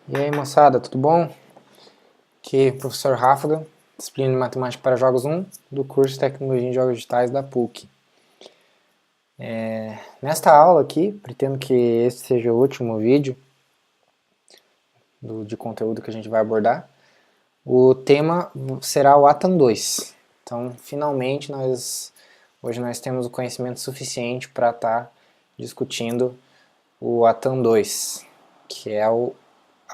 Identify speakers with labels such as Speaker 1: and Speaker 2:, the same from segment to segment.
Speaker 1: E aí, moçada, tudo bom? Aqui é o professor Ráfaga, disciplina de Matemática para Jogos 1, do curso de Tecnologia em Jogos Digitais da PUC. Nesta aula aqui, pretendo que esse seja o último vídeo de conteúdo que a gente vai abordar. O tema será o ATAM 2. Então, finalmente, hoje nós temos o conhecimento suficiente para estar discutindo o ATAM 2, que é a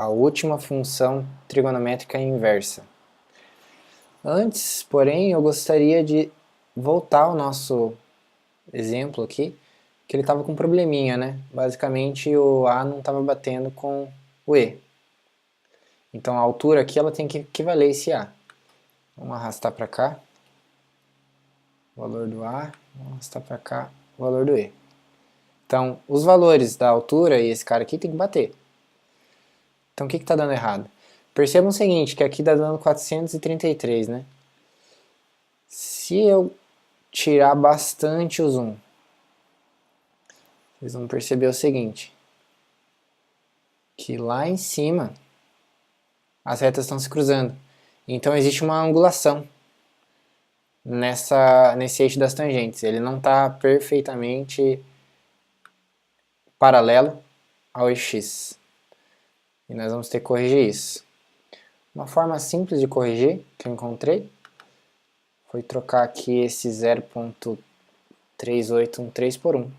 Speaker 1: última função trigonométrica inversa. Antes, porém, eu gostaria de voltar ao nosso exemplo aqui, que ele estava com um probleminha, né? Basicamente, o A não estava batendo com o E. Então, a altura aqui ela tem que equivaler esse A. Vamos arrastar para cá o valor do A, vamos arrastar para cá o valor do E. Então, os valores da altura e esse cara aqui tem que bater. Então, o que está dando errado? Percebam o seguinte, que aqui está dando 433, né? Se eu tirar bastante o zoom, vocês vão perceber o seguinte, que lá em cima as retas estão se cruzando. Então existe uma angulação nesse eixo das tangentes. Ele não está perfeitamente paralelo ao eixo X. E nós vamos ter que corrigir isso. Uma forma simples de corrigir, que eu encontrei, foi trocar aqui esse 0.3813 por 1.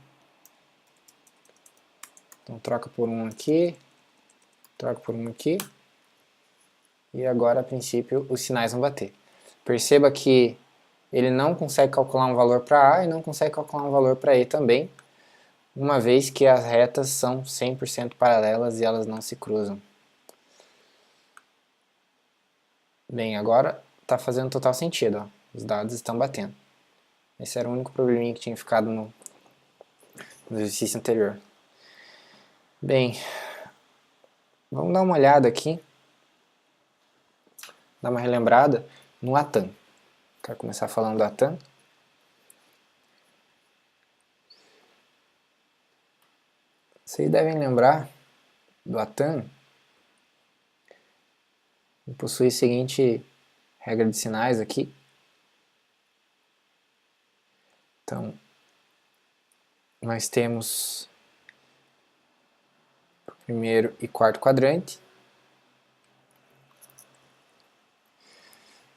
Speaker 1: Então troca por 1 aqui, troca por 1 aqui, e agora a princípio os sinais vão bater. Perceba que ele não consegue calcular um valor para A e não consegue calcular um valor para E também, uma vez que as retas são 100% paralelas e elas não se cruzam. Bem, agora está fazendo total sentido, ó. Os dados estão batendo. Esse era o único probleminha que tinha ficado no exercício anterior. Bem, vamos dar uma olhada aqui, dar uma relembrada no ATAM. Quero começar falando do ATAM. Vocês devem lembrar do ATAM, ele possui a seguinte regra de sinais aqui. Então, nós temos o primeiro e quarto quadrante.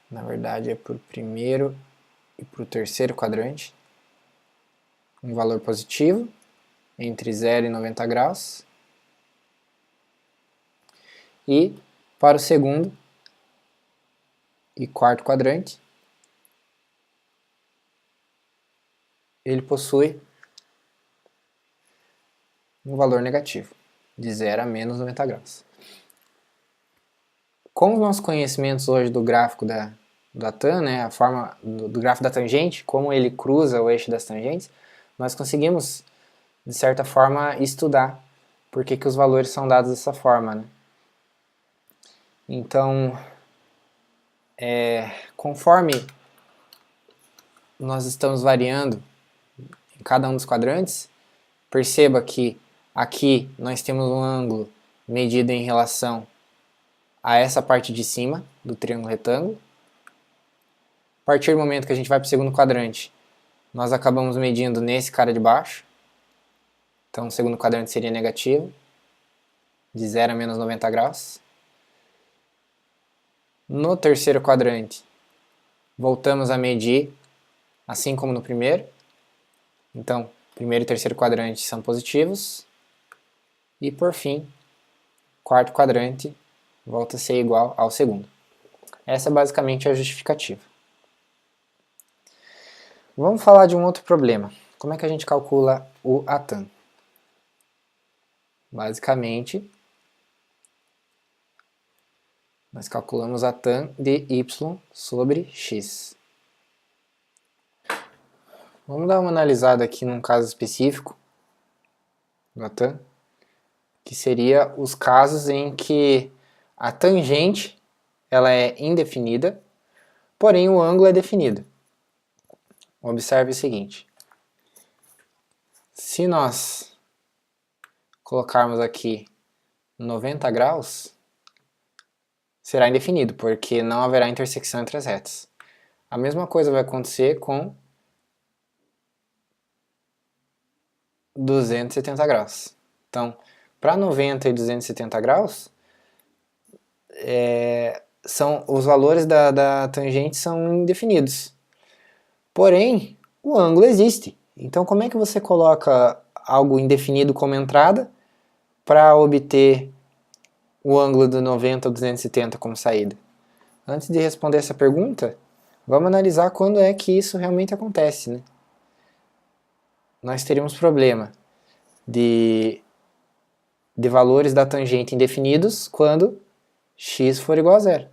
Speaker 1: Na verdade é para o primeiro e para o terceiro quadrante. Um valor positivo, entre 0 e 90 graus. E para o segundo e quarto quadrante, ele possui um valor negativo, de 0 a menos 90 graus. Com os nossos conhecimentos hoje do gráfico do ATAM, né, a forma do gráfico da tangente, como ele cruza o eixo das tangentes, nós conseguimos, de certa forma, estudar por que os valores são dados dessa forma, né? Então, conforme nós estamos variando em cada um dos quadrantes, perceba que aqui nós temos um ângulo medido em relação a essa parte de cima do triângulo retângulo. A partir do momento que a gente vai para o segundo quadrante, nós acabamos medindo nesse cara de baixo. Então o segundo quadrante seria negativo, de 0 a menos 90 graus. No terceiro quadrante, voltamos a medir, assim como no primeiro. Então, primeiro e terceiro quadrante são positivos. E por fim, quarto quadrante volta a ser igual ao segundo. Essa é basicamente a justificativa. Vamos falar de um outro problema. Como é que a gente calcula o ATAM? Basicamente, nós calculamos a tan de y sobre x. Vamos dar uma analisada aqui num caso específico do ATAM, que seria os casos em que a tangente ela é indefinida, porém o ângulo é definido. Observe o seguinte, se nós colocarmos aqui 90 graus, será indefinido, porque não haverá intersecção entre as retas. A mesma coisa vai acontecer com 270 graus. Então, para 90 e 270 graus, os valores da tangente são indefinidos. Porém, o ângulo existe. Então, como é que você coloca algo indefinido como entrada para obter o ângulo do 90 ou 270 como saída? Antes de responder essa pergunta, vamos analisar quando é que isso realmente acontece, né? Nós teríamos problema de valores da tangente indefinidos quando x for igual a zero.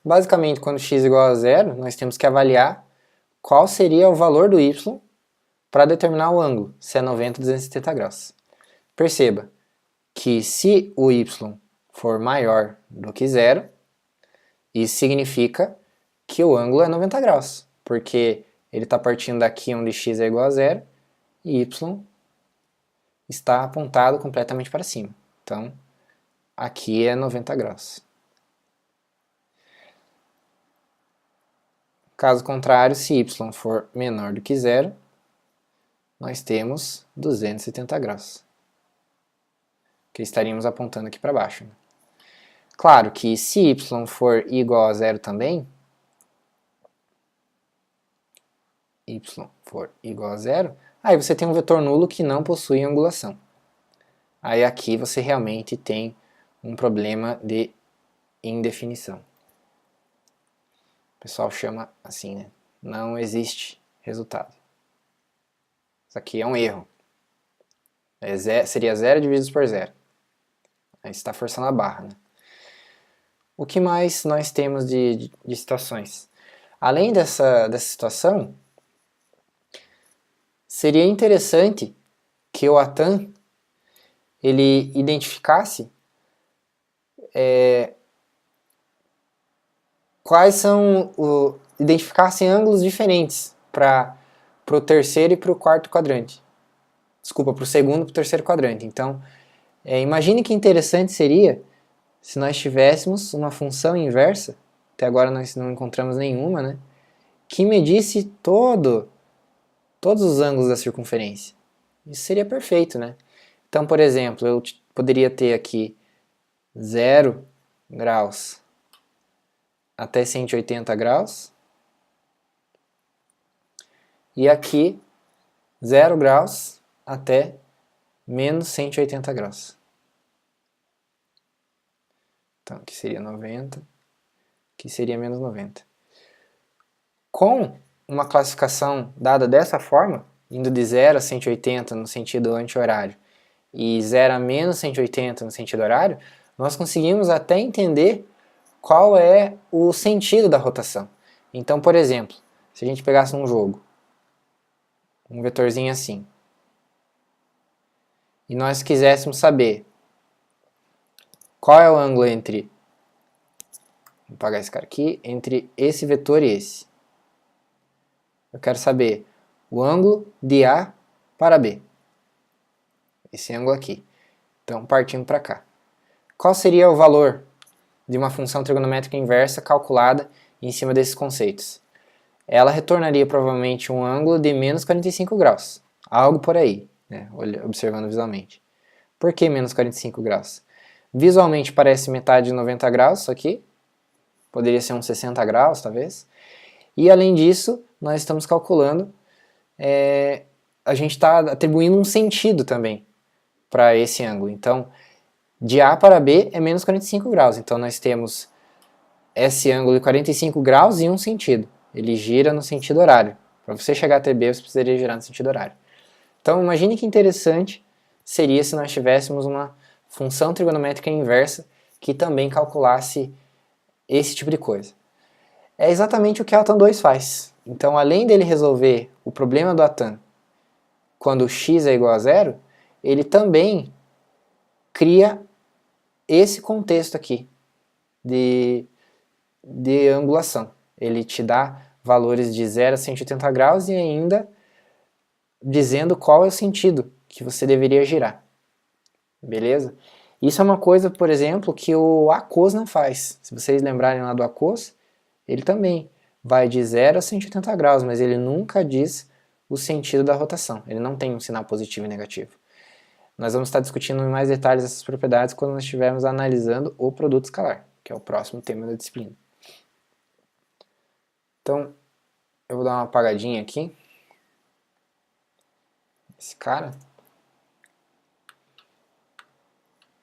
Speaker 1: Basicamente, quando x é igual a zero, nós temos que avaliar qual seria o valor do y para determinar o ângulo, se é 90 ou 270 graus. Perceba que se o y for maior do que zero, isso significa que o ângulo é 90 graus, porque ele está partindo daqui onde x é igual a zero e y está apontado completamente para cima. Então, aqui é 90 graus. Caso contrário, se y for menor do que zero, nós temos 270 graus, que estaríamos apontando aqui para baixo. Né? Claro que se y for igual a zero também, y for igual a zero, aí você tem um vetor nulo que não possui angulação. Aí aqui você realmente tem um problema de indefinição. O pessoal chama assim, né? Não existe resultado. Isso aqui é um erro. Seria 0 dividido por 0. Aí está forçando a barra, né? O que mais nós temos de situações? Além dessa situação, seria interessante que o Atan ele identificasse identificassem ângulos diferentes para o terceiro e para o quarto quadrante. Desculpa, para o segundo e para o terceiro quadrante. Então, imagine que interessante seria se nós tivéssemos uma função inversa, até agora nós não encontramos nenhuma, né, que medisse todos os ângulos da circunferência. Isso seria perfeito, né? Então, por exemplo, eu poderia ter aqui 0 graus até 180 graus e aqui 0 graus até menos 180 graus. Então, aqui seria 90, aqui seria menos 90. Com uma classificação dada dessa forma, indo de 0 a 180 no sentido anti-horário e 0 a menos 180 no sentido horário, nós conseguimos até entender qual é o sentido da rotação. Então, por exemplo, se a gente pegasse um jogo, um vetorzinho assim, e nós quiséssemos saber qual é o ângulo entre, vou apagar esse cara aqui, entre esse vetor e esse. Eu quero saber o ângulo de A para B. Esse ângulo aqui. Então, partindo para cá. Qual seria o valor de uma função trigonométrica inversa calculada em cima desses conceitos? Ela retornaria provavelmente um ângulo de menos 45 graus. Algo por aí, né? Observando visualmente. Por que menos 45 graus? Visualmente parece metade de 90 graus, isso aqui. Poderia ser uns 60 graus, talvez. E além disso, nós estamos calculando, a gente está atribuindo um sentido também para esse ângulo. Então, de A para B é menos 45 graus. Então, nós temos esse ângulo de 45 graus e um sentido. Ele gira no sentido horário. Para você chegar até B, você precisaria girar no sentido horário. Então, imagine que interessante seria se nós tivéssemos uma função trigonométrica inversa que também calculasse esse tipo de coisa. É exatamente o que a Atan 2 faz. Então, além dele resolver o problema do Atan quando x é igual a zero, ele também cria esse contexto aqui de angulação. Ele te dá valores de 0 a 180 graus e ainda dizendo qual é o sentido que você deveria girar. Beleza? Isso é uma coisa, por exemplo, que o aquoso não faz. Se vocês lembrarem lá do aquoso, ele também vai de 0 a 180 graus, mas ele nunca diz o sentido da rotação. Ele não tem um sinal positivo e negativo. Nós vamos estar discutindo em mais detalhes essas propriedades quando nós estivermos analisando o produto escalar, que é o próximo tema da disciplina. Então, eu vou dar uma apagadinha aqui. Esse cara.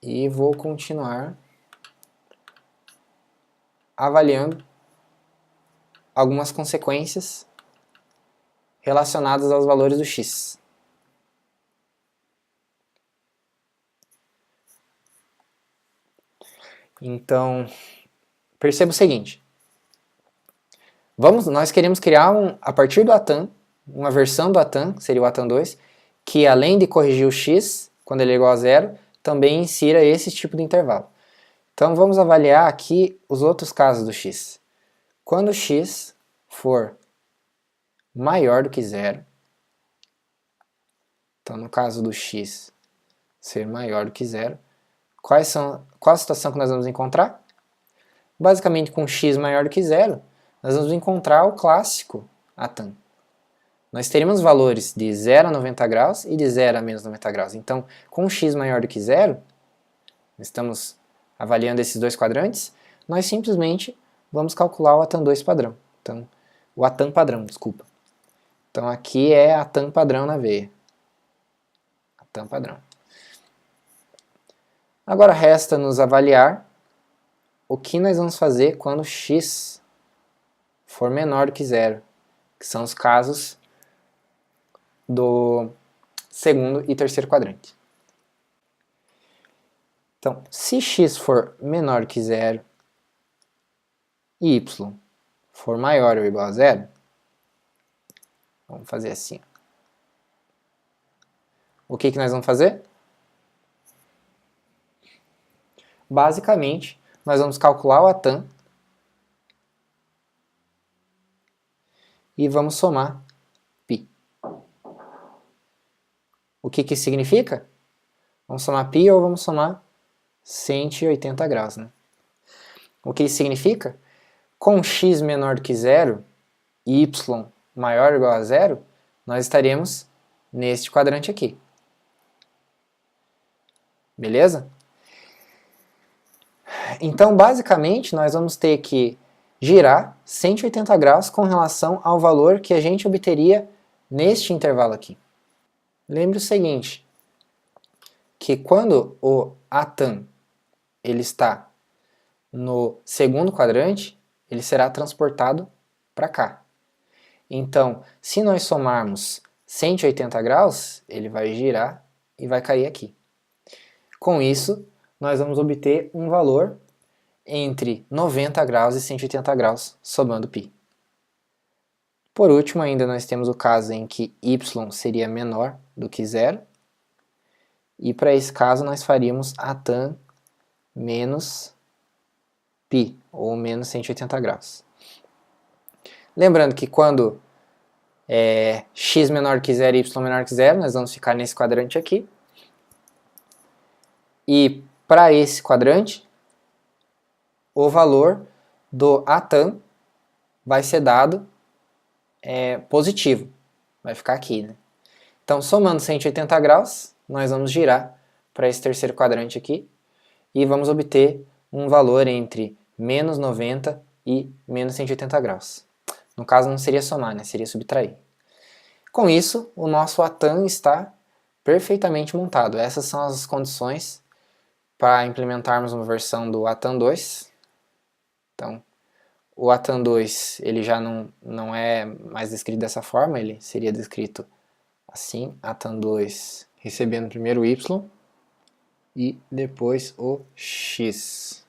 Speaker 1: E vou continuar avaliando algumas consequências relacionadas aos valores do x. Então, perceba o seguinte. Nós queremos criar, a partir do ATAM, uma versão do ATAM, que seria o ATAM 2, que além de corrigir o x, quando ele é igual a 0, também insira esse tipo de intervalo. Então vamos avaliar aqui os outros casos do x. Quando x for maior do que 0, então no caso do x ser maior do que 0, qual a situação que nós vamos encontrar? Basicamente, com x maior do que 0, nós vamos encontrar o clássico ATAM. Nós teremos valores de 0 a 90 graus e de 0 a menos 90 graus. Então, com x maior do que 0, estamos avaliando esses dois quadrantes, nós simplesmente vamos calcular o ATAM 2 padrão. Então, o ATAM padrão, desculpa. Então, aqui é ATAM padrão na veia. ATAM padrão. Agora resta nos avaliar o que nós vamos fazer quando x for menor do que 0, que são os casos do segundo e terceiro quadrante. Então, se x for menor que 0 e y for maior ou igual a 0, vamos fazer assim. O que nós vamos fazer? Basicamente, nós vamos calcular o ATAM e vamos somar π. O que isso significa? Vamos somar π ou vamos somar 180 graus, né? O que isso significa? Com x menor do que 0 e y maior ou igual a 0, nós estaremos neste quadrante aqui. Beleza? Então, basicamente, nós vamos ter que girar 180 graus com relação ao valor que a gente obteria neste intervalo aqui. Lembre o seguinte, que quando o ATAM ele está no segundo quadrante, ele será transportado para cá. Então, se nós somarmos 180 graus, ele vai girar e vai cair aqui. Com isso, nós vamos obter um valor entre 90 graus e 180 graus, somando π. Por último, ainda nós temos o caso em que y seria menor do que 0, e para esse caso nós faríamos ATAM menos π, ou menos 180 graus. Lembrando que quando x menor que 0 e y menor que 0, nós vamos ficar nesse quadrante aqui. E para esse quadrante, o valor do ATAM vai ser dado positivo. Vai ficar aqui, né? Então, somando 180 graus, nós vamos girar para esse terceiro quadrante aqui e vamos obter um valor entre menos 90 e menos 180 graus. No caso, não seria somar, né? Seria subtrair. Com isso, o nosso ATAM está perfeitamente montado. Essas são as condições para implementarmos uma versão do ATAM 2. Então, o ATAM 2 ele já não é mais descrito dessa forma, ele seria descrito assim, ATAM 2 recebendo primeiro o y e depois o x.